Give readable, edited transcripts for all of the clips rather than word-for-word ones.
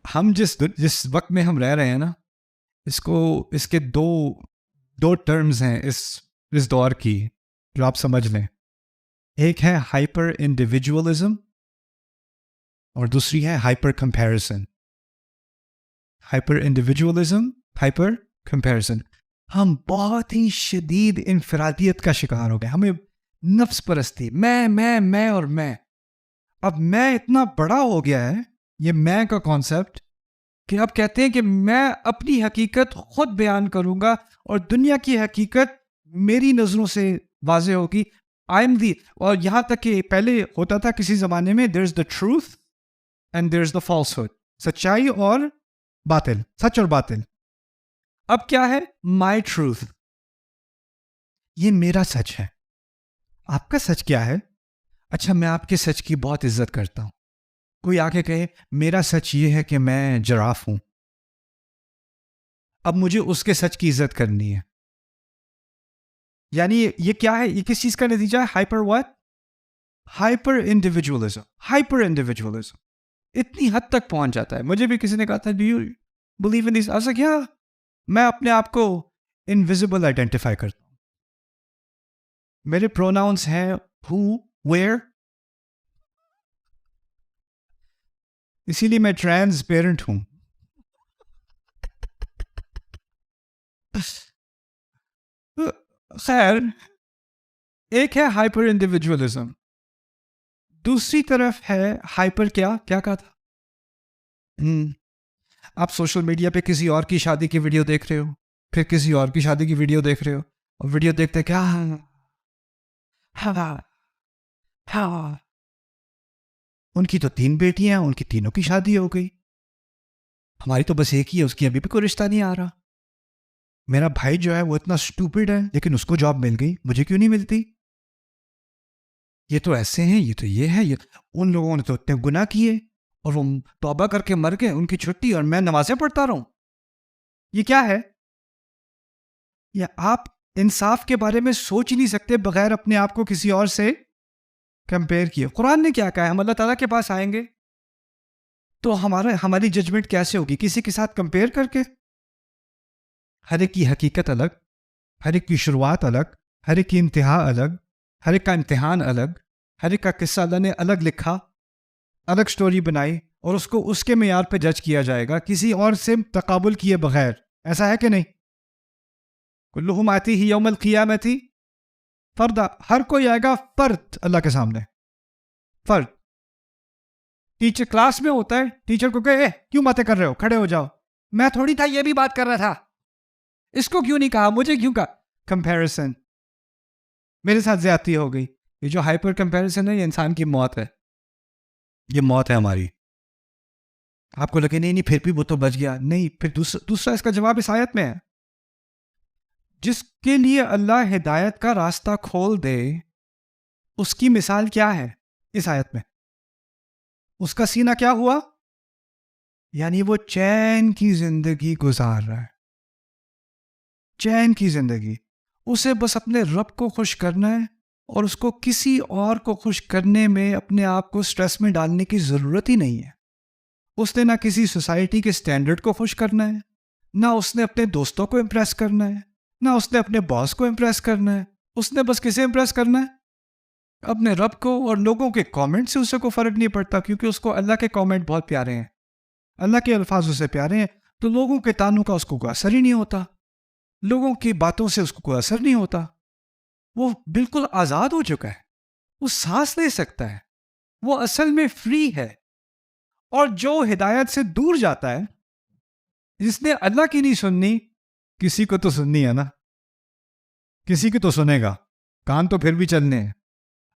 ہم جس وقت میں ہم رہ رہے ہیں نا، اس کے دو ٹرمز ہیں اس دور کی جو آپ سمجھ لیں. ایک ہے ہائپر انڈیویجولزم اور دوسری ہے hyper comparison. Hyper individualism, hyper comparison. ہم بہت ہی شدید انفرادیت کا شکار ہو گئے. ہمیں نفس پرستی، میں اور میں. اب میں اتنا بڑا ہو گیا ہے، یہ میں کا کانسیپٹ، کہ اب کہتے ہیں کہ میں اپنی حقیقت خود بیان کروں گا اور دنیا کی حقیقت میری نظروں سے واضح ہوگی. آئی ایم دی. اور یہاں تک کہ پہلے ہوتا تھا کسی زمانے میں دیر از the truth and there is the falsehood, سچائی اور باطل، سچ اور باطل. اب کیا ہے؟ مائی ٹروتھ، یہ میرا سچ ہے. آپ کا سچ کیا ہے؟ اچھا، میں آپ کے سچ کی بہت عزت کرتا ہوں. کوئی آ کے کہے میرا سچ یہ ہے کہ میں جراف ہوں، اب مجھے اس کے سچ کی عزت کرنی ہے. یعنی یہ کیا ہے؟ یہ کس چیز کا نتیجہ ہے؟ Hyper what? Hyper individualism. Hyper individualism اتنی حد تک پہنچ جاتا ہے. مجھے بھی کسی نے کہا تھا ڈو یو بلیو ان دس؟ ایسا کیا؟ میں اپنے آپ کو انویزیبل آئیڈینٹیفائی کرتا ہوں. میرے پروناؤنس ہیں ہو، ویئر. اسی لیے میں ٹرانسپیرنٹ ہوں. خیر، ایک ہے ہائپر انڈیویجولزم، دوسری طرف ہے ہائپر کیا کہا تھا؟ آپ سوشل میڈیا پہ کسی اور کی شادی کی ویڈیو دیکھ رہے ہو، پھر کسی اور کی شادی کی ویڈیو دیکھ رہے ہو، اور ویڈیو دیکھتے کیا ہاں ان کی تو 3 بیٹیاں، ان کی تینوں کی شادی ہو گئی، ہماری تو بس ایک ہی ہے، اس کی ابھی بھی کوئی رشتہ نہیں آ رہا. میرا بھائی جو ہے وہ اتنا اسٹوپڈ ہے لیکن اس کو جاب مل گئی، مجھے کیوں نہیں ملتی؟ یہ تو ایسے ہیں، یہ تو یہ ہے، ان لوگوں نے تو اتنے گناہ کیے اور وہ توبہ کر کے مر گئے، ان کی چھٹی، اور میں نمازیں پڑھتا رہوں. یہ کیا ہے؟ یا آپ انصاف کے بارے میں سوچ ہی نہیں سکتے بغیر اپنے آپ کو کسی اور سے کمپیئر کیے. قرآن نے کیا کہا ہے؟ ہم اللہ تعالیٰ کے پاس آئیں گے تو ہماری ججمنٹ کیسے ہوگی؟ کسی کے ساتھ کمپیئر کر کے. ہر ایک کی حقیقت الگ، ہر ایک کی شروعات الگ، ہر ایک کی انتہا الگ، ہر ایک کا امتحان الگ، ہر ایک کا قصہ اللہ نے الگ لکھا، الگ سٹوری بنائی، اور اس کو اس کے معیار پہ جج کیا جائے گا کسی اور سے تقابل کیے بغیر. ایسا ہے کہ نہیں؟ کلہم آتیہ یوم القیامۃ فردا. ہر کوئی آئے گا فرد اللہ کے سامنے، فرد. ٹیچر کلاس میں ہوتا ہے، ٹیچر کو کہے کیوں باتیں کر رہے ہو، کھڑے ہو جاؤ. میں تھوڑی تھا، یہ بھی بات کر رہا تھا، اس کو کیوں نہیں کہا، مجھے کیوں کہا؟ کمپیریزن. میرے ساتھ زیادتی ہو گئی. یہ جو ہائپر کمپیریزن ہے یہ انسان کی موت ہے، یہ موت ہے ہماری. آپ کو لگے نہیں پھر بھی وہ تو بچ گیا. نہیں، پھر دوسرا اس کا جواب اس آیت میں ہے. جس کے لیے اللہ ہدایت کا راستہ کھول دے، اس کی مثال کیا ہے اس آیت میں؟ اس کا سینہ کیا ہوا؟ یعنی وہ چین کی زندگی گزار رہا ہے، چین کی زندگی. اسے بس اپنے رب کو خوش کرنا ہے، اور اس کو کسی اور کو خوش کرنے میں اپنے آپ کو سٹریس میں ڈالنے کی ضرورت ہی نہیں ہے. اس نے نہ کسی سوسائٹی کے سٹینڈرڈ کو خوش کرنا ہے، نہ اس نے اپنے دوستوں کو امپریس کرنا ہے، نہ اس نے اپنے باس کو امپریس کرنا ہے. اس نے بس کسے امپریس کرنا ہے؟ اپنے رب کو. اور لوگوں کے کامنٹ سے اسے کوئی فرق نہیں پڑتا، کیونکہ اس کو اللہ کے کامنٹ بہت پیارے ہیں، اللہ کے الفاظ اسے پیارے ہیں. تو لوگوں کے تانوں کا اس کو کوئی اثر ہی نہیں ہوتا، لوگوں کی باتوں سے اس کو کوئی اثر نہیں ہوتا. وہ بالکل آزاد ہو چکا ہے، وہ سانس لے سکتا ہے، وہ اصل میں فری ہے. اور جو ہدایت سے دور جاتا ہے، جس نے اللہ کی نہیں سننی، کسی کو تو سننی ہے نا، کسی کی تو سنے گا، کان تو پھر بھی چلنے ہیں.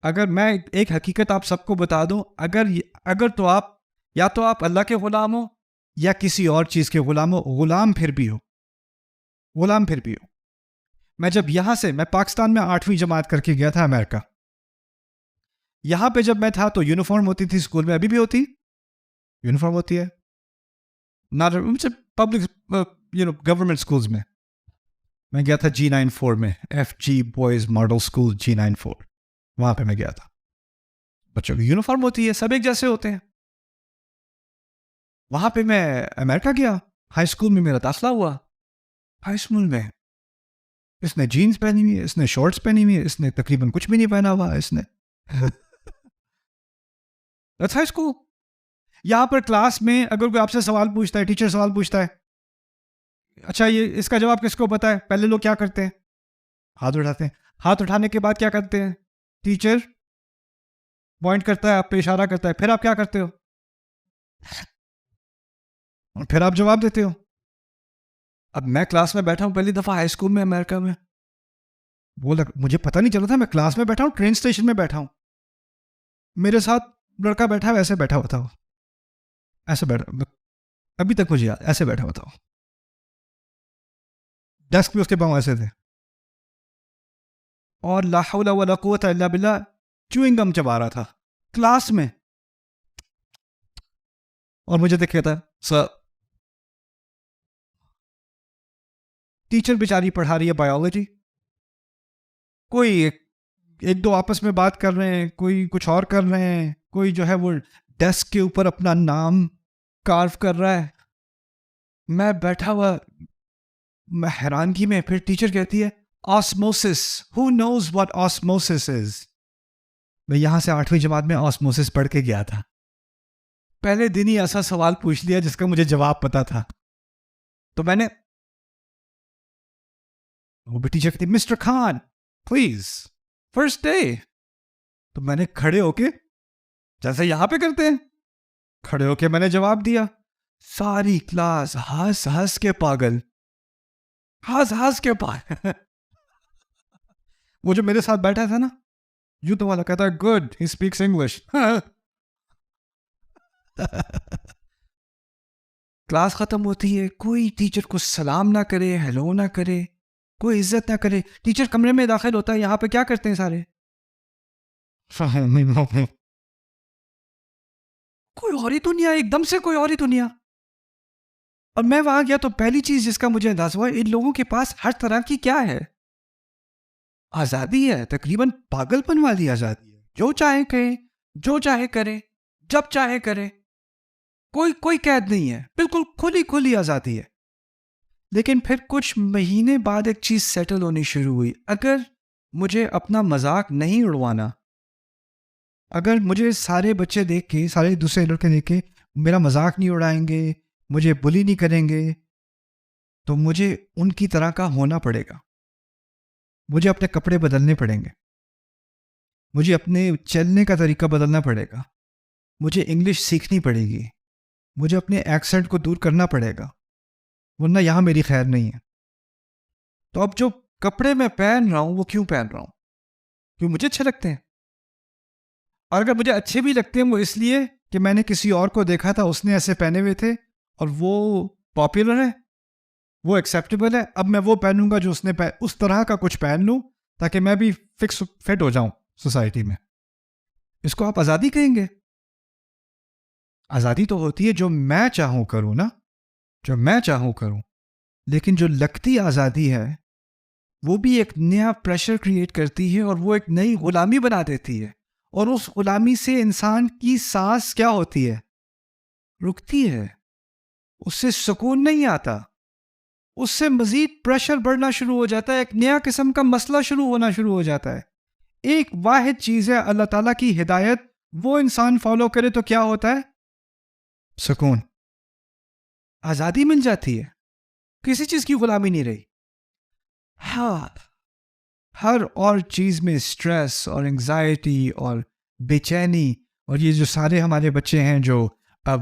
اگر میں ایک حقیقت آپ سب کو بتا دوں، اگر تو آپ یا تو آپ اللہ کے غلام ہو یا کسی اور چیز کے غلام ہو، غلام پھر بھی ہو، غلام پھر بھی ہو. میں جب یہاں سے، میں پاکستان میں 8ویں جماعت کر کے گیا تھا امریکہ. یہاں پہ جب میں تھا تو یونیفارم ہوتی تھی اسکول میں، ابھی بھی ہوتی، یونیفارم ہوتی ہے پبلک گورنمنٹ اسکولز میں. میں گیا تھا G94 میں، FG boys model school G94، وہاں پہ میں گیا تھا. بچوں کی یونیفارم ہوتی ہے، سب ایک جیسے ہوتے ہیں. وہاں پہ میں امریکہ گیا، ہائی اسکول میں میرا داخلہ ہوا. ہائی اسکول میں اس نے جینس پہنی ہوئی ہے، اس نے شارٹس پہنی ہوئی ہے، اس نے تقریباً کچھ بھی نہیں پہنا ہوا اس نے. That's high school. یہاں پر کلاس میں اگر کوئی آپ سے سوال پوچھتا ہے، ٹیچر سوال پوچھتا ہے، اچھا یہ اس کا جواب کس کو پتا ہے، پہلے لوگ کیا کرتے ہیں؟ ہاتھ اٹھاتے ہیں. ہاتھ اٹھانے کے بعد کیا کرتے ہیں؟ ٹیچر پوائنٹ کرتا ہے، آپ پہ اشارہ کرتا ہے، پھر آپ کیا کرتے ہو؟ اور پھر آپ جواب دیتے ہو. اب میں کلاس میں بیٹھا ہوں پہلی دفعہ ہائی اسکول میں امریکہ میں، مجھے پتہ نہیں چلا تھا میں کلاس میں بیٹھا ہوں، ٹرین اسٹیشن میں بیٹھا ہوں. میرے ساتھ لڑکا بیٹھا ہے، ایسے بیٹھا ہوا تھا، وہ ایسے بیٹھا، ابھی تک مجھے یاد، ایسے بیٹھا ہوا تھا. ڈیسک پہ اس کے پاؤں ایسے تھے، اور لا حول ولا قوت الا باللہ چوئنگ گم چبا رہا تھا کلاس میں. اور مجھے دیکھ کہتا سر، ٹیچر بیچاری پڑھا رہی ہے بایولوجی، کوئی ایک دو آپس میں بات کر رہے ہیں، کوئی کچھ اور کر رہے ہیں، کوئی جو ہے وہ ڈیسک کے اوپر اپنا نام کارو کر رہا ہے. میں بیٹھا ہوا، میں حیرانگی میں. پھر ٹیچر کہتی ہے osmosis, who knows what osmosis is. میں یہاں سے 8ویں جماعت میں آسموسس پڑھ کے گیا تھا. پہلے دن ہی ایسا سوال پوچھ لیا جس کا مجھے جواب پتا تھا. تو میں نے، وہ بھی ٹیچر کہتی mister Khan please first day. تو میں نے کھڑے ہو کے، جیسے یہاں پہ کرتے ہیں، کھڑے ہو کے میں نے جواب دیا. ساری کلاس ہنس ہنس کے پاگل، ہنس ہنس کے پاگل. وہ جو میرے ساتھ بیٹھا تھا نا، یوں تو والا کہتا ہے good he speaks English. Class ختم ہوتی ہے، کوئی ٹیچر کو سلام نہ کرے، ہیلو نہ کرے، کوئی عزت نہ کرے. ٹیچر کمرے میں داخل ہوتا ہے، یہاں پہ کیا کرتے ہیں سارے؟ کوئی اور ہی دنیا، ایک دم سے کوئی اور ہی دنیا. اور میں وہاں گیا تو پہلی چیز جس کا مجھے اندازہ ہوا، ان لوگوں کے پاس ہر طرح کی کیا ہے، آزادی ہے، تقریباً پاگل پن والی آزادی ہے. جو چاہے کہیں، جو چاہے کرے، جب چاہے کرے، کوئی قید نہیں ہے، بالکل کھلی کھلی آزادی ہے. لیکن پھر کچھ مہینے بعد ایک چیز سیٹل ہونی شروع ہوئی. اگر مجھے اپنا مذاق نہیں اڑوانا، اگر مجھے سارے بچے دیکھ کے، سارے دوسرے لڑکے دیکھ کے میرا مذاق نہیں اڑائیں گے، مجھے بلی نہیں کریں گے، تو مجھے ان کی طرح کا ہونا پڑے گا. مجھے اپنے کپڑے بدلنے پڑیں گے، مجھے اپنے چلنے کا طریقہ بدلنا پڑے گا، مجھے انگلش سیکھنی پڑے گی، مجھے اپنے ایکسنٹ کو دور کرنا پڑے گا، ورنہ یہاں میری خیر نہیں ہے. تو اب جو کپڑے میں پہن رہا ہوں وہ کیوں پہن رہا ہوں؟ کیوں مجھے اچھے لگتے ہیں. اور اگر مجھے اچھے بھی لگتے ہیں وہ اس لیے کہ میں نے کسی اور کو دیکھا تھا، اس نے ایسے پہنے ہوئے تھے اور وہ پاپولر ہے، وہ ایکسیپٹیبل ہے، اب میں وہ پہنوں گا جو اس نے اس طرح کا کچھ پہن لوں تاکہ میں بھی فکس فٹ ہو جاؤں سوسائٹی میں. اس کو آپ آزادی کہیں گے؟ آزادی تو ہوتی ہے جو میں چاہوں کروں نا، جو میں چاہوں کروں. لیکن جو لگتی آزادی ہے وہ بھی ایک نیا پریشر کریٹ کرتی ہے، اور وہ ایک نئی غلامی بنا دیتی ہے. اور اس غلامی سے انسان کی سانس کیا ہوتی ہے؟ رکتی ہے. اس سے سکون نہیں آتا، اس سے مزید پریشر بڑھنا شروع ہو جاتا ہے، ایک نیا قسم کا مسئلہ شروع ہونا شروع ہو جاتا ہے. ایک واحد چیز ہے اللہ تعالیٰ کی ہدایت، وہ انسان فالو کرے تو کیا ہوتا ہے؟ سکون، آزادی مل جاتی ہے، کسی چیز کی غلامی نہیں رہی. ہاں، ہر اور چیز میں سٹریس اور انگزائٹی اور بے اور یہ جو سارے ہمارے بچے ہیں جو اب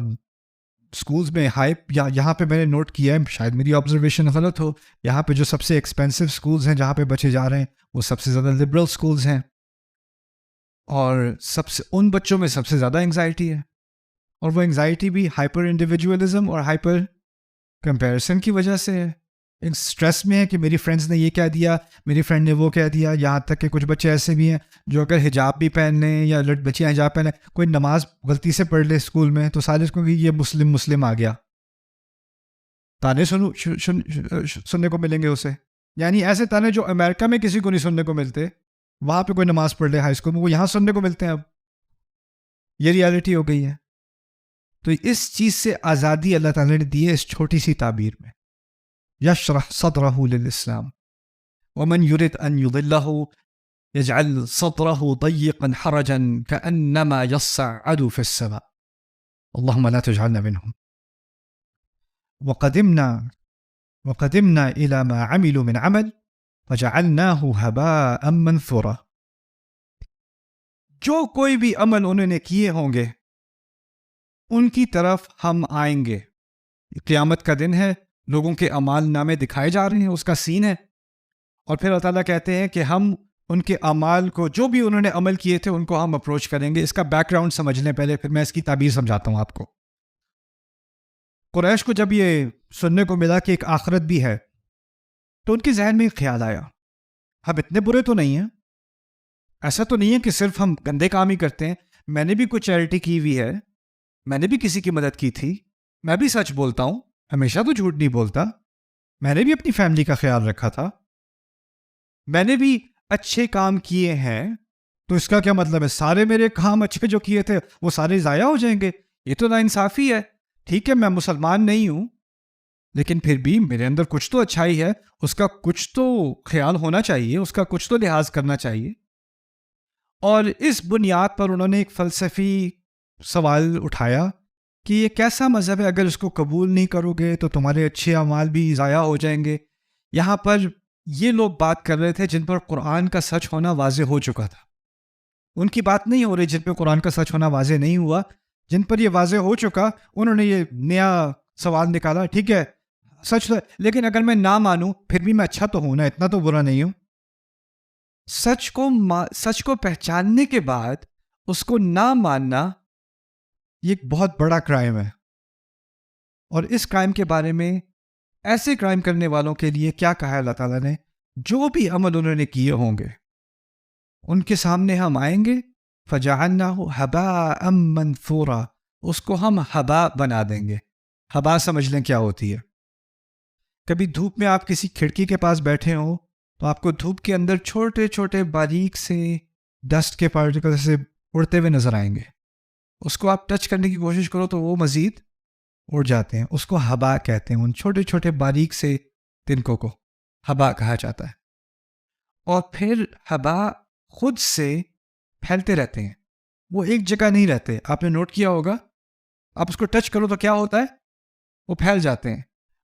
سکولز میں ہائپ، یا یہاں پہ میں نے نوٹ کیا ہے، شاید میری آبزرویشن غلط ہو، یہاں پہ جو سب سے ایکسپینسو سکولز ہیں جہاں پہ بچے جا رہے ہیں وہ سب سے زیادہ لبرل سکولز ہیں، اور ان بچوں میں سب سے زیادہ انگزائٹی ہے. اور وہ انگزائٹی بھی ہائپر انڈیویجولزم اور ہائپر کمپیریسن کی وجہ سے ہے. اسٹریس میں ہے کہ میری فرینڈز نے یہ کہہ دیا، میری فرینڈ نے وہ کہہ دیا. یہاں تک کہ کچھ بچے ایسے بھی ہیں جو اگر حجاب بھی پہن لیں یا بچیاں حجاب پہن لیں، کوئی نماز غلطی سے پڑھ لے اسکول میں تو سارے کو یہ مسلم آ گیا، تانے سننے کو ملیں گے اسے. یعنی ایسے تانے جو امریکہ میں کسی کو نہیں سننے کو ملتے، وہاں پہ کوئی نماز پڑھ لے ہائی اسکول میں، وہ یہاں سننے کو ملتے ہیں. اب یہ ریالٹی ہو گئی ہے. تو اس چیز سے آزادی اللہ تعالیٰ نے دی ہے اس چھوٹی سی تعبیر میں، یشرح صدرہ للاسلام ومن يرد ان يضلہ يجعل صدره ضيقا حرجا كأنما يصعد في السماء اللهم لا تجعلنا منهم وقدمنا إلى ما عملوا من عمل فجعلناه هباء منثورا. جو کوئی بھی عمل انہوں نے کیے ہوں گے ان کی طرف ہم آئیں گے. قیامت کا دن ہے، لوگوں کے اعمال نامے دکھائے جا رہے ہیں، اس کا سین ہے. اور پھر اللہ تعالیٰ کہتے ہیں کہ ہم ان کے اعمال کو، جو بھی انہوں نے عمل کیے تھے، ان کو ہم اپروچ کریں گے. اس کا بیک گراؤنڈ سمجھ لیں پہلے، پھر میں اس کی تعبیر سمجھاتا ہوں آپ کو. قریش کو جب یہ سننے کو ملا کہ ایک آخرت بھی ہے تو ان کے ذہن میں ایک خیال آیا، ہم اتنے برے تو نہیں ہیں، ایسا تو نہیں ہے کہ صرف ہم گندے کام ہی کرتے ہیں. میں نے بھی کوئی چیریٹی کی ہوئی ہے، میں نے بھی کسی کی مدد کی تھی، میں بھی سچ بولتا ہوں، ہمیشہ تو جھوٹ نہیں بولتا، میں نے بھی اپنی فیملی کا خیال رکھا تھا، میں نے بھی اچھے کام کیے ہیں. تو اس کا کیا مطلب ہے سارے میرے کام اچھے جو کیے تھے وہ سارے ضائع ہو جائیں گے؟ یہ تو ناانصافی ہے. ٹھیک ہے میں مسلمان نہیں ہوں، لیکن پھر بھی میرے اندر کچھ تو اچھائی ہے، اس کا کچھ تو خیال ہونا چاہیے، اس کا کچھ تو لحاظ کرنا چاہیے. اور اس بنیاد پر انہوں نے ایک فلسفی سوال اٹھایا کہ یہ کیسا مذہب ہے، اگر اس کو قبول نہیں کرو گے تو تمہارے اچھے اعمال بھی ضائع ہو جائیں گے. یہاں پر یہ لوگ بات کر رہے تھے جن پر قرآن کا سچ ہونا واضح ہو چکا تھا. ان کی بات نہیں ہو رہی جن پہ قرآن کا سچ ہونا واضح نہیں ہوا. جن پر یہ واضح ہو چکا انہوں نے یہ نیا سوال نکالا، ٹھیک ہے سچ ہے، لیکن اگر میں نہ مانوں پھر بھی میں اچھا تو ہوں نا، اتنا تو برا نہیں ہوں. سچ کو پہچاننے کے بعد اس کو نہ ماننا یہ ایک بہت بڑا کرائم ہے. اور اس کرائم کے بارے میں ایسے کرائم کرنے والوں کے لیے کیا کہا ہے اللہ تعالیٰ نے؟ جو بھی عمل انہوں نے کیے ہوں گے ان کے سامنے ہم آئیں گے، فَجَعَلْنَاهُ هَبَاءً مَنْثُورًا، اس کو ہم ہبا بنا دیں گے. ہبا سمجھ لیں کیا ہوتی ہے. کبھی دھوپ میں آپ کسی کھڑکی کے پاس بیٹھے ہوں تو آپ کو دھوپ کے اندر چھوٹے چھوٹے باریک سے ڈسٹ کے پارٹیکل سے اڑتے ہوئے نظر آئیں گے. اس کو آپ ٹچ کرنے کی کوشش کرو تو وہ مزید اڑ جاتے ہیں. اس کو ہبا کہتے ہیں، ان چھوٹے چھوٹے باریک سے تنکوں کو ہبا کہا جاتا ہے. اور پھر ہبا خود سے پھیلتے رہتے ہیں، وہ ایک جگہ نہیں رہتے. آپ نے نوٹ کیا ہوگا، آپ اس کو ٹچ کرو تو کیا ہوتا ہے؟ وہ پھیل جاتے ہیں.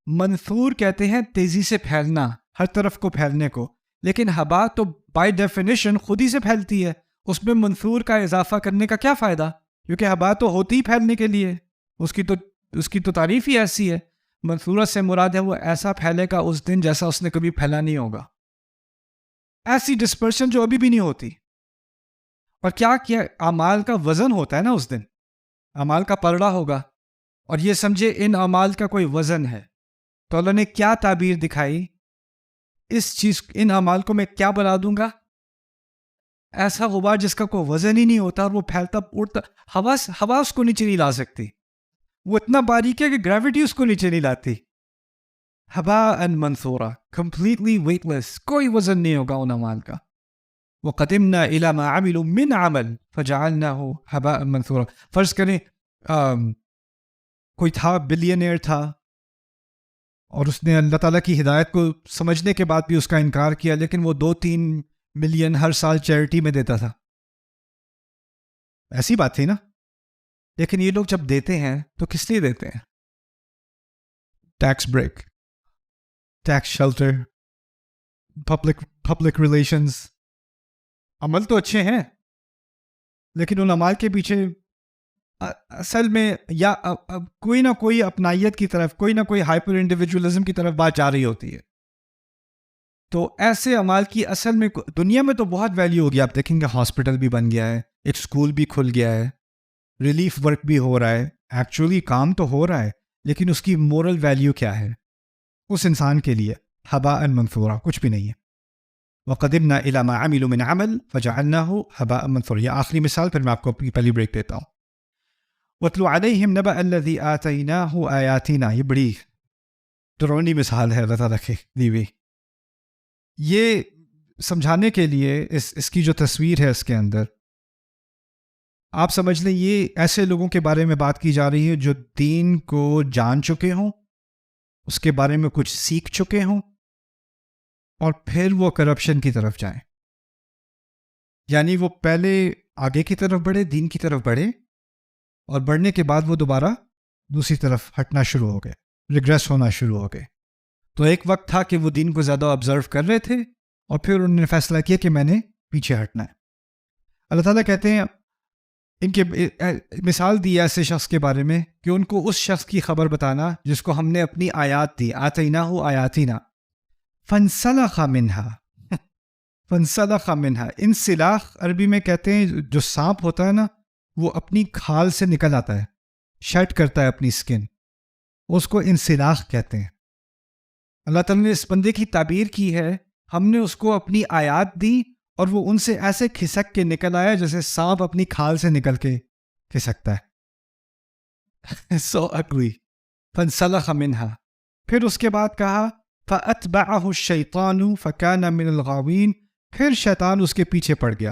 منثور کہتے ہیں تیزی سے پھیلنا، ہر طرف کو پھیلنے کو. لیکن ہوا تو بائی ڈیفینیشن خود ہی سے پھیلتی ہے، اس میں منثور کا اضافہ کرنے کا کیا فائدہ؟ کیونکہ ہوا تو ہوتی ہی پھیلنے کے لیے، اس کی تو تعریف ہی ایسی ہے. منثورت سے مراد ہے وہ ایسا پھیلے گا اس دن جیسا اس نے کبھی پھیلا نہیں ہوگا، ایسی ڈسپرشن جو ابھی بھی نہیں ہوتی. اور کیا اعمال کا وزن ہوتا ہے نا، اس دن اعمال کا پلڑا ہوگا، اور یہ سمجھے ان اعمال کا کوئی وزن ہے. تو اللہ نے کیا تعبیر دکھائی؟ اس چیز، ان اعمال کو میں کیا بنا دوں گا؟ ایسا غبار جس کا کوئی وزن ہی نہیں ہوتا اور وہ پھیلتا اڑتا. ہوا اس کو نیچے نہیں لا سکتی، وہ اتنا باریک ہے کہ گریوٹی اس کو نیچے نہیں لاتی. ہباء منثورا، کمپلیٹلی ویٹ لیس، کوئی وزن نہیں ہوگا ان اعمال کا. وَقَدِمْنَا إِلَى مَا عَمِلُوا مِنْ عَمَلٍ فَجَعَلْنَاهُ هَبَاءً مَنْثُورًا. فرض کریں کوئی تھا، بلینئر تھا، اور اس نے اللہ تعالیٰ کی ہدایت کو سمجھنے کے بعد بھی اس کا انکار کیا، لیکن وہ 2-3 ملین ہر سال چیریٹی میں دیتا تھا. ایسی بات تھی نا. لیکن یہ لوگ جب دیتے ہیں تو کس لیے دیتے ہیں؟ Tax break, tax shelter, public relations. عمل تو اچھے ہیں، لیکن ان عمال کے پیچھے اصل میں یا کوئی نہ کوئی اپنائیت کی طرف، کوئی نہ کوئی ہائپر انڈیویجولزم کی طرف بات جا رہی ہوتی ہے. تو ایسے عمال کی اصل میں دنیا میں تو بہت ویلیو ہوگی. آپ دیکھیں گے ہاسپٹل بھی بن گیا ہے، ایک اسکول بھی کھل گیا ہے، ریلیف ورک بھی ہو رہا ہے، ایکچولی کام تو ہو رہا ہے، لیکن اس کی مورل ویلیو کیا ہے اس انسان کے لیے؟ ہباء منثورا، کچھ بھی نہیں ہے. وَقَدِمْنَا إِلَى مَا عَمِلُوا مِنْ عَمَلٍ فَجَعَلْنَاهُ هَبَاءً مَنْثُورًا. یہ آخری مثال، پھر میں آپ کو پہلی بریک دیتا ہوں. وَاتْلُ عَلَيْهِمْ نَبَأَ الَّذِي آتَيْنَاهُ آيَاتِنَا. یہ بڑی ڈراؤنی مثال ہے اللہ تعالیٰ کی دی ہوئی. یہ سمجھانے کے لیے اس کی جو تصویر ہے اس کے اندر آپ سمجھ لیں یہ ایسے لوگوں کے بارے میں بات کی جا رہی ہے جو دین کو جان چکے ہوں، اس کے بارے میں کچھ سیکھ چکے ہوں، اور پھر وہ کرپشن کی طرف جائیں. یعنی وہ پہلے آگے کی طرف بڑھے، دین کی طرف بڑھے، اور بڑھنے کے بعد وہ دوبارہ دوسری طرف ہٹنا شروع ہو گئے، ریگریس ہونا شروع ہو گئے. تو ایک وقت تھا کہ وہ دین کو زیادہ آبزرو کر رہے تھے، اور پھر انہوں نے فیصلہ کیا کہ میں نے پیچھے ہٹنا ہے. اللہ تعالیٰ کہتے ہیں ان کے مثال دی ایسے شخص کے بارے میں کہ ان کو اس شخص کی خبر بتانا جس کو ہم نے اپنی آیات دی، آتیناہ آیاتنا فانسلخ منہا. فانسلخ منہا، انسلاخ عربی میں کہتے ہیں جو سانپ ہوتا ہے نا، وہ اپنی کھال سے نکل آتا ہے، شیڈ کرتا ہے اپنی سکن، اس کو انسلاخ کہتے ہیں. اللہ تعالیٰ نے اس بندے کی تعبیر کی ہے، ہم نے اس کو اپنی آیات دی اور وہ ان سے ایسے کھسک کے نکل آیا جیسے سانپ اپنی کھال سے نکل کے کھسکتا ہے. سو اگلی فانسلخ منہا. پھر اس کے بعد کہا فأتبعہ الشیطان فکان من الغاوین. پھر شیطان اس کے پیچھے پڑ گیا.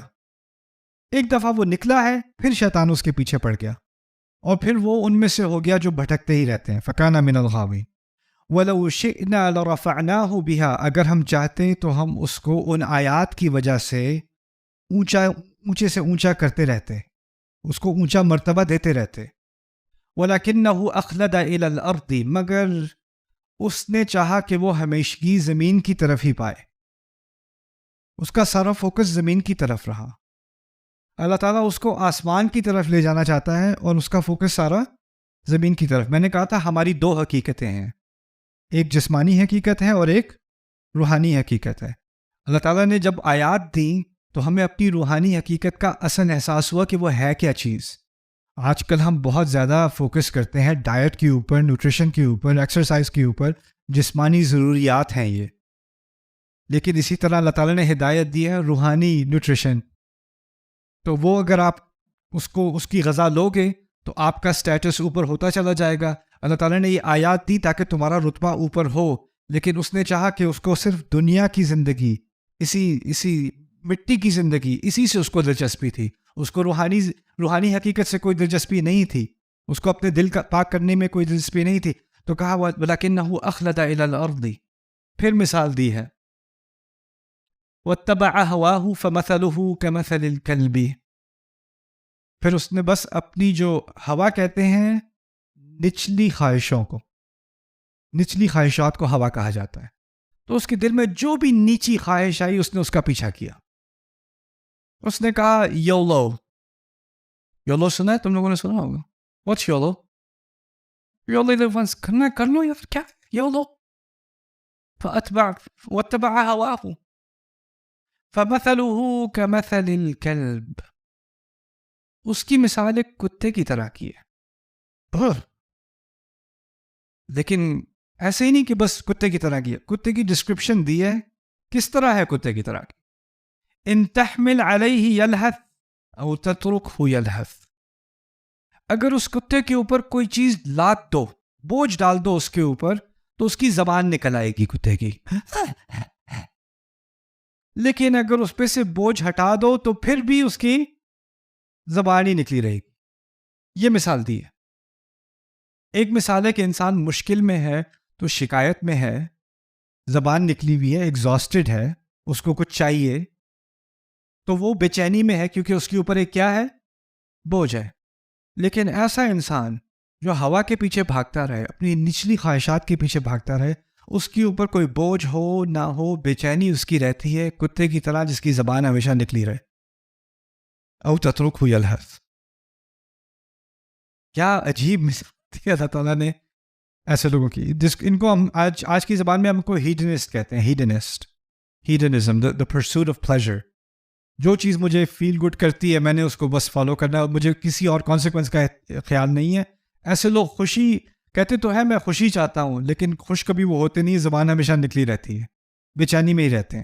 ایک دفعہ وہ نکلا ہے، پھر شیطان اس کے پیچھے پڑ گیا، اور پھر وہ ان میں سے ہو گیا جو بھٹکتے ہی رہتے ہیں. فکان من الغاوین. وَلَوْ شِئْنَا لَرَفَعْنَاهُ بِهَا. اگر ہم چاہتے تو ہم اس کو ان آیات کی وجہ سے اونچے سے اونچا کرتے رہتے، اس کو اونچا مرتبہ دیتے رہتے. وَلَكِنَّهُ أَخْلَدَ إِلَى الْأَرْضِ. مگر اس نے چاہا کہ وہ ہمیشگی زمین کی طرف ہی پائے، اس کا سارا فوکس زمین کی طرف رہا. اللہ تعالیٰ اس کو آسمان کی طرف لے جانا چاہتا ہے اور اس کا فوکس سارا زمین کی طرف. میں نے کہا تھا ہماری دو حقیقتیں ہیں، ایک جسمانی حقیقت ہے اور ایک روحانی حقیقت ہے. اللہ تعالیٰ نے جب آیات دیں تو ہمیں اپنی روحانی حقیقت کا اصل احساس ہوا کہ وہ ہے کیا چیز. آج کل ہم بہت زیادہ فوکس کرتے ہیں ڈائٹ کے اوپر، نیوٹریشن کے اوپر، ایکسرسائز کے اوپر، جسمانی ضروریات ہیں یہ. لیکن اسی طرح اللہ تعالیٰ نے ہدایت دی ہے روحانی نیوٹریشن. تو وہ اگر آپ اس کی غذا لو گے تو آپ کا سٹیٹس اوپر ہوتا چلا جائے گا. اللہ تعالیٰ نے یہ آیات دی تاکہ تمہارا رتبہ اوپر ہو، لیکن اس نے چاہا کہ اس کو صرف دنیا کی زندگی، اسی مٹی کی زندگی، اسی سے اس کو دلچسپی تھی. اس کو روحانی حقیقت سے کوئی دلچسپی نہیں تھی، اس کو اپنے دل کا پاک کرنے میں کوئی دلچسپی نہیں تھی. تو کہا وَلَكِنَّهُ أَخْلَدَ إِلَى الْأَرْضِ. پھر مثال دی ہے وَاتَّبَعَ هَوَاهُ فَمَثَلُهُ كَمَثَلِ الْكَلْبِ. پھر اس نے بس اپنی جو ہوا کہتے ہیں نچلی خواہشات کو ہوا کہا جاتا ہے. تو اس کے دل میں جو بھی نیچی خواہش آئی اس نے اس کا پیچھا کیا. اس نے کہا یولو سنا ہے تم لوگوں نے؟ سنا ہوگا. What's YOLO? کرنا کر لو یا پھر کیا یولو. واتبع هواه فمثله كمثل الكلب. اس کی مثال ایک کتے کی طرح کی ہے. لیکن ایسے ہی نہیں کہ بس کتے کی طرح کی ہے، کتے کی ڈسکرپشن دی ہے کس طرح ہے کتے کی طرح کی. ان تحمل علیہ یلہث او تترکہ یلہث. اگر اس کتے کے اوپر کوئی چیز لاد دو، بوجھ ڈال دو اس کے اوپر، تو اس کی زبان نکل آئے گی کتے کی. لیکن اگر اس پہ سے بوجھ ہٹا دو تو پھر بھی اس کی زبان ہی نکلی رہے گی. یہ مثال دی ہے. ایک مثال ہے کہ انسان مشکل میں ہے تو شکایت میں ہے، زبان نکلی ہوئی ہے، ایگزاسٹڈ ہے، اس کو کچھ چاہیے تو وہ بے چینی میں ہے کیونکہ اس کے اوپر ایک کیا ہے؟ بوجھ ہے. لیکن ایسا انسان جو ہوا کے پیچھے بھاگتا رہے، اپنی نچلی خواہشات کے پیچھے بھاگتا رہے، اس کے اوپر کوئی بوجھ ہو نہ ہو، بے چینی اس کی رہتی ہے، کتے کی طرح جس کی زبان ہمیشہ نکلی رہے. او تترکہ یلہث. کیا عجیب مثال دی اللہ تعالیٰ نے ایسے لوگوں کی، ان کو ہم آج کی زبان میں ہم کو ہیڈنسٹ کہتے ہیں. ہیڈنزم، the pursuit of pleasure. جو چیز مجھے فیل گڈ کرتی ہے میں نے اس کو بس فالو کرنا ہے اور مجھے کسی اور کانسیکوینس کا خیال نہیں ہے. ایسے لوگ خوشی کہتے تو ہے میں خوشی چاہتا ہوں، لیکن خوش کبھی وہ ہوتے نہیں، زبان ہمیشہ نکلی رہتی ہے، بے چینی میں ہی رہتے ہیں.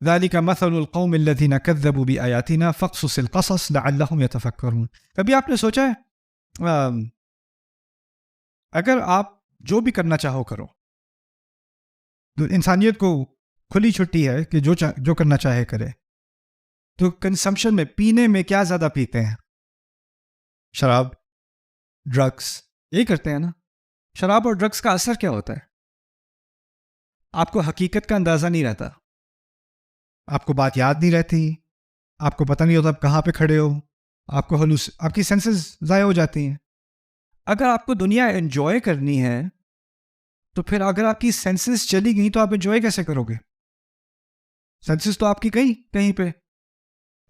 ذَلِكَ مَثَلُ الْقَوْمِ الَّذِينَ كَذَّبُوا بِآيَاتِنَا فَاقْصُصِ الْقَصَصَ لَعَلَّهُمْ يَتَفَكَّرُونَ. کبھی آپ نے سوچا ہے اگر آپ جو بھی کرنا چاہو کرو، انسانیت کو کھلی چھٹی ہے کہ جو کرنا چاہے کرے، تو کنزمپشن میں، پینے میں کیا زیادہ پیتے ہیں؟ شراب، ڈرگس، یہی کرتے ہیں نا. شراب اور ڈرگس کا اثر کیا ہوتا ہے؟ آپ کو حقیقت کا اندازہ نہیں رہتا، آپ کو بات یاد نہیں رہتی، آپ کو پتہ نہیں ہوتا آپ کہاں پہ کھڑے ہو، آپ کو آپ کی سینسز ضائع ہو جاتی ہیں. اگر آپ کو دنیا انجوائے کرنی ہے تو پھر اگر آپ کی سینسز چلی گئیں تو آپ انجوائے کیسے کرو گے؟ سینسز تو آپ کی کہیں پہ.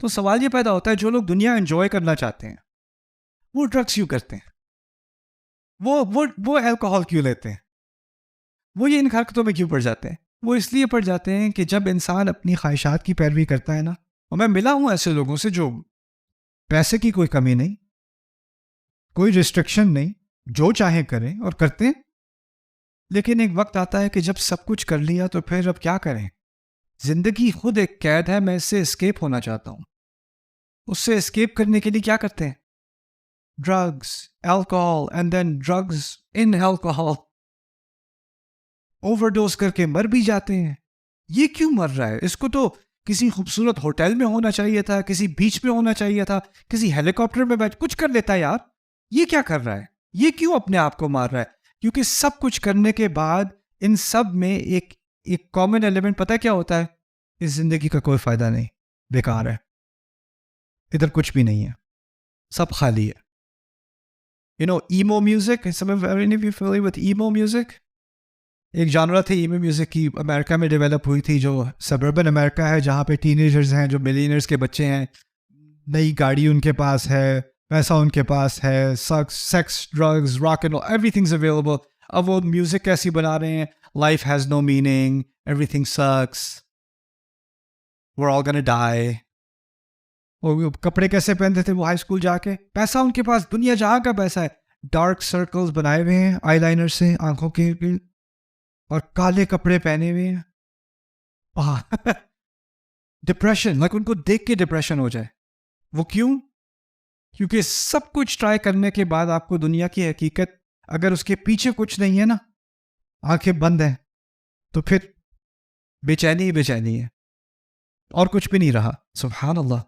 تو سوال یہ پیدا ہوتا ہے جو لوگ دنیا انجوائے کرنا چاہتے ہیں وہ ڈرگس کیوں کرتے ہیں؟ وہ الکوہول کیوں لیتے ہیں؟ وہ یہ ان حرکتوں میں کیوں پڑ جاتے ہیں؟ وہ اس لیے پڑ جاتے ہیں کہ جب انسان اپنی خواہشات کی پیروی کرتا ہے نا، اور میں ملا ہوں ایسے لوگوں سے جو پیسے کی کوئی کمی نہیں، کوئی ریسٹرکشن نہیں، جو چاہیں کریں اور کرتے ہیں، لیکن ایک وقت آتا ہے کہ جب سب کچھ کر لیا تو پھر اب کیا کریں؟ زندگی خود ایک قید ہے، میں اس سے اسکیپ ہونا چاہتا ہوں. اس سے اسکیپ کرنے کے لیے کیا کرتے ہیں؟ Drugs, alcohol, and then drugs in alcohol. Overdose کر کے مر بھی جاتے ہیں. یہ کیوں مر رہا ہے؟ اس کو تو کسی خوبصورت ہوٹل میں ہونا چاہیے تھا، کسی بیچ پہ ہونا چاہیے تھا، کسی ہیلی کاپٹر میں بیٹھ کچھ کر لیتا ہے. یار یہ کیا کر رہا ہے؟ یہ کیوں اپنے آپ کو مار رہا ہے؟ کیونکہ سب کچھ کرنے کے بعد ان سب میں ایک کامن ایلیمنٹ پتہ کیا ہوتا ہے؟ اس زندگی کا کوئی فائدہ نہیں، بیکار ہے، ادھر کچھ بھی نہیں ہے، سب خالی ہے. ایمو میوزک، ایمو میوزک ایک جانرا تھی ایمو میوزک کی، امریکہ میں ڈیولپ ہوئی تھی، جو سبربن امریکہ ہے جہاں پہ ٹین ایجرز ہیں، جو ملینئرز کے بچے ہیں، نئی گاڑی ان کے پاس ہے، پیسہ ان کے پاس ہے، sex, drugs, rock and every things available. اب وہ میوزک کیسی بنا رہے ہیں؟ Life has no meaning, everything sucks, we're all gonna die. وہ کپڑے کیسے پہنتے تھے وہ ہائی اسکول جا کے؟ پیسہ ان کے پاس دنیا جہاں کا پیسہ ہے، ڈارک سرکلز بنائے ہوئے ہیں آئی لائنر سے آنکھوں کے، اور کالے کپڑے پہنے ہوئے ہیں. ڈپریشن، ان کو دیکھ کے ڈپریشن ہو جائے. وہ کیوں؟ کیونکہ سب کچھ ٹرائی کرنے کے بعد آپ کو دنیا کی حقیقت، اگر اس کے پیچھے کچھ نہیں ہے نا، آنکھیں بند ہیں، تو پھر بے چینی ہے اور کچھ بھی نہیں رہا. سبحان اللہ،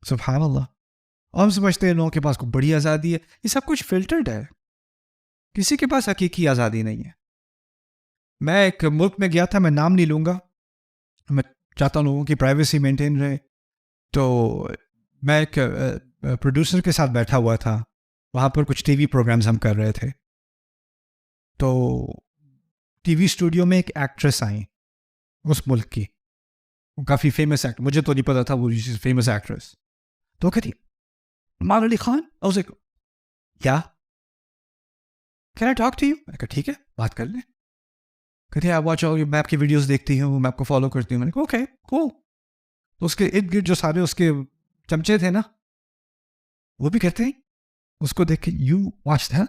سبحان اللہ. اور ہم سمجھتے ہیں لوگوں کے پاس کوئی بڑی آزادی ہے. یہ سب کچھ فلٹرڈ ہے، کسی کے پاس حقیقی آزادی نہیں ہے. میں ایک ملک میں گیا تھا، میں نام نہیں لوں گا، میں چاہتا ہوں لوگوں کی پرائیویسی مینٹین رہے. تو میں ایک پروڈیوسر کے ساتھ بیٹھا ہوا تھا، وہاں پر کچھ ٹی وی پروگرامز ہم کر رہے تھے. تو ٹی وی اسٹوڈیو میں ایک ایکٹریس آئیں اس ملک کی، وہ کافی فیمس ایکٹر، مجھے تو نہیں پتا تھا وہ فیمس ایکٹریس. تو کہتی عمار علی خان، کیا can I talk to you? میں کہا ٹھیک ہے بات کر لیں. کہتے ہیں واچ، میں آپ کی ویڈیوز دیکھتی ہوں، میں آپ کو فالو کرتی ہوں. میں نے کہا اوکے کول. تو اس کے ارد گرد جو سارے اس کے چمچے تھے نا، وہ بھی کہتے ہیں اس کو دیکھ کے یو واچ تھا.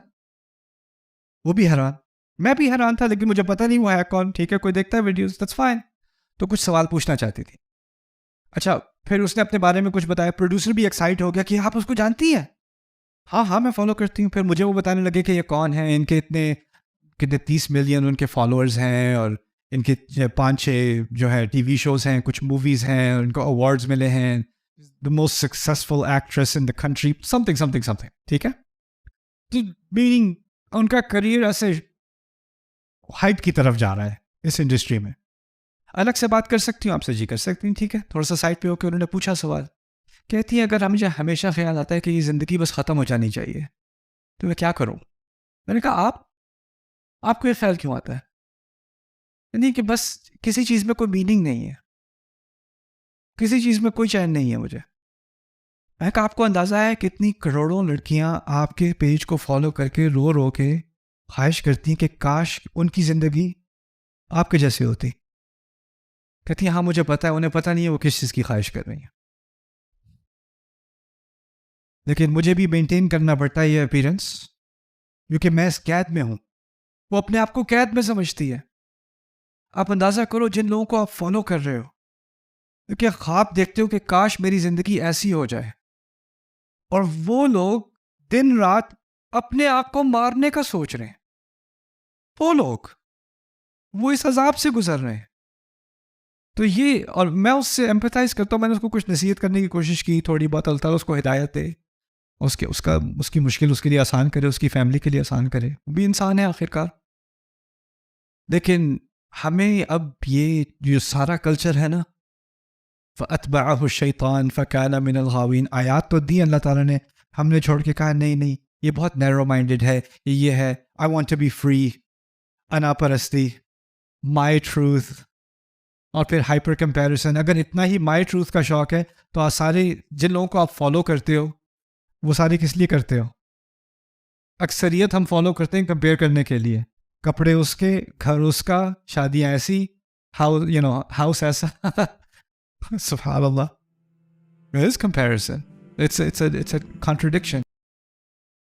وہ بھی حیران، میں بھی حیران تھا، لیکن مجھے پتہ نہیں وہ ہے کون. ٹھیک ہے، کوئی دیکھتا ہے ویڈیوز، دیٹس فائن. تو کچھ سوال پوچھنا چاہتی تھی. اچھا، پھر اس نے اپنے بارے میں کچھ بتایا. پروڈیوسر بھی ایکسائٹ ہو گیا کہ آپ اس کو جانتی ہیں؟ ہاں میں فالو کرتی ہوں. پھر مجھے وہ بتانے لگے کہ یہ کون ہے، ان کے اتنے 30 ملین ان کے فالوورز ہیں، اور ان کے 5-6 جو ہے ٹی وی شوز ہیں، کچھ موویز ہیں، ان کو ایوارڈز ملے ہیں، the most successful actress in the country, some thing. ٹھیک ہے، میننگ ان کا کریئر ایسے ہائٹ کی طرف جا رہا ہے اس انڈسٹری میں. الگ سے بات کر سکتی ہوں آپ سے؟ جی کر سکتی ہوں. ٹھیک ہے، تھوڑا سا سائڈ پہ ہو کے انہوں نے پوچھا سوال. کہتی ہے اگر مجھے ہمیشہ خیال آتا ہے کہ یہ زندگی بس ختم ہو جانی چاہیے تو میں کیا کروں؟ میں نے کہا آپ کو یہ خیال کیوں آتا ہے؟ یعنی کہ بس کسی چیز میں کوئی میننگ نہیں ہے، کسی چیز میں کوئی چین نہیں ہے مجھے. میں کہا آپ کو اندازہ ہے کتنی کروڑوں لڑکیاں آپ کے پیج کو فالو کر کے رو کے خواہش کرتی ہیں کہ کاش ان کی زندگی آپ کے جیسے ہوتی؟ کہتی ہیں ہاں مجھے پتا ہے، انہیں پتا نہیں ہے وہ کس چیز کی خواہش کر رہی ہیں، لیکن مجھے بھی مینٹین کرنا پڑتا ہے یہ اپیرنس، کیونکہ میں اس قید میں ہوں. وہ اپنے آپ کو قید میں سمجھتی ہے. آپ اندازہ کرو جن لوگوں کو آپ فالو کر رہے ہو، کیونکہ خواب دیکھتے ہو کہ کاش میری زندگی ایسی ہو جائے، اور وہ لوگ دن رات اپنے آپ کو مارنے کا سوچ رہے ہیں. وہ لوگ وہ اس عذاب سے گزر رہے ہیں. تو یہ، اور میں اس سے ایمپیتھائز کرتا ہوں. میں نے اس کو کچھ نصیحت کرنے کی کوشش کی، تھوڑی بہت، اللہ تعالیٰ اس کو ہدایت دے. اس کی مشکل اس کے لیے آسان کرے، اس کی فیملی کے لیے آسان کرے، وہ بھی انسان ہے آخر کار. لیکن ہمیں اب یہ جو سارا کلچر ہے نا، فَأَتْبَعَهُ الشَّيْطَانُ فَكَانَ مِنَ الْغَاوِينَ، آیات تو دی اللہ تعالیٰ نے، ہم نے چھوڑ کے کہا نہیں یہ بہت نیرو مائنڈڈ ہے، یہ ہے I want to be free, انا پرستی، مائی ٹروتھ، اور پھر ہائپر کمپیریزن. اگر اتنا ہی مائی ٹروتھ کا شوق ہے تو سارے جن لوگوں کو آپ فالو کرتے ہو وہ سارے کس لیے کرتے ہو؟ اکثریت ہم فالو کرتے ہیں کمپیئر کرنے کے لیے، کپڑے اس کے، گھر اس کا، شادیاں ایسی، ہاؤس ایسا. سبحان اللہ. It is comparison. It's a contradiction.